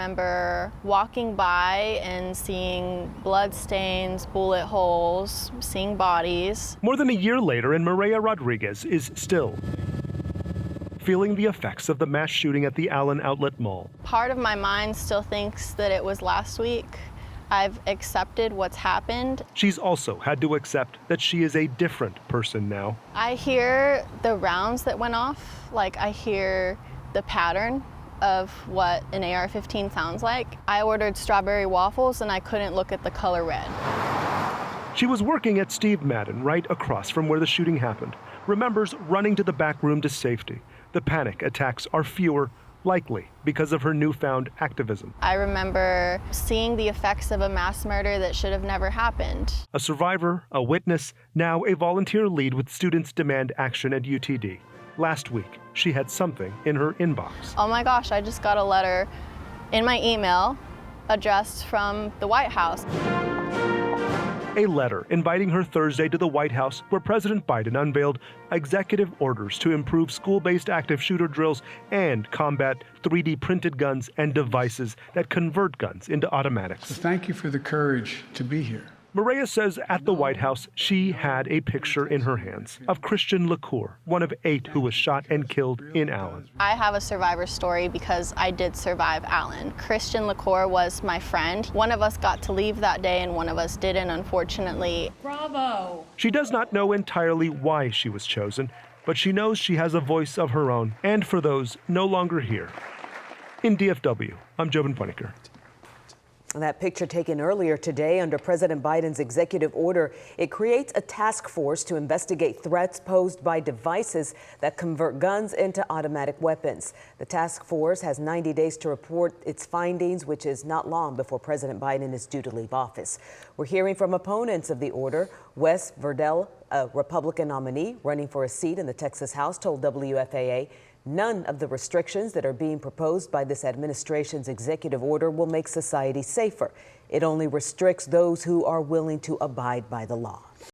remember walking by and seeing blood stains, bullet holes, seeing bodies. More than a year later, and Maria Rodriguez is still feeling the effects of the mass shooting at the Allen Outlet Mall. Part of my mind still thinks that it was last week. I've accepted what's happened. She's also had to accept that she is a different person now. I hear the rounds that went off, like I hear the pattern of what an AR-15 sounds like. I ordered strawberry waffles and I couldn't look at the color red. She was working at Steve Madden right across from where the shooting happened, remembers running to the back room to safety. The panic attacks are fewer, likely because of her newfound activism. I remember seeing the effects of a mass murder that should have never happened. A survivor, a witness, now a volunteer lead with Students Demand Action at UTD. Last week, she had something in her inbox. Oh my gosh, I just got a letter in my email addressed from the White House. A letter inviting her Thursday to the White House, where President Biden unveiled executive orders to improve school-based active shooter drills and combat 3D printed guns and devices that convert guns into automatics. So thank you for the courage to be here. Maria says at the White House she had a picture in her hands of Christian LaCour, one of 8 who was shot and killed in Allen. I have a survivor story because I did survive Allen. Christian LaCour was my friend. One of us got to leave that day and one of us didn't, unfortunately. Bravo! She does not know entirely why she was chosen, but she knows she has a voice of her own, and for those no longer here. In DFW, I'm Jobin Funniker. That picture taken earlier today under President Biden's executive order, it creates a task force to investigate threats posed by devices that convert guns into automatic weapons. The task force has 90 days to report its findings, which is not long before President Biden is due to leave office. We're hearing from opponents of the order. Wes Verdell, a Republican nominee running for a seat in the Texas House, told WFAA none of the restrictions that are being proposed by this administration's executive order will make society safer. It only restricts those who are willing to abide by the law.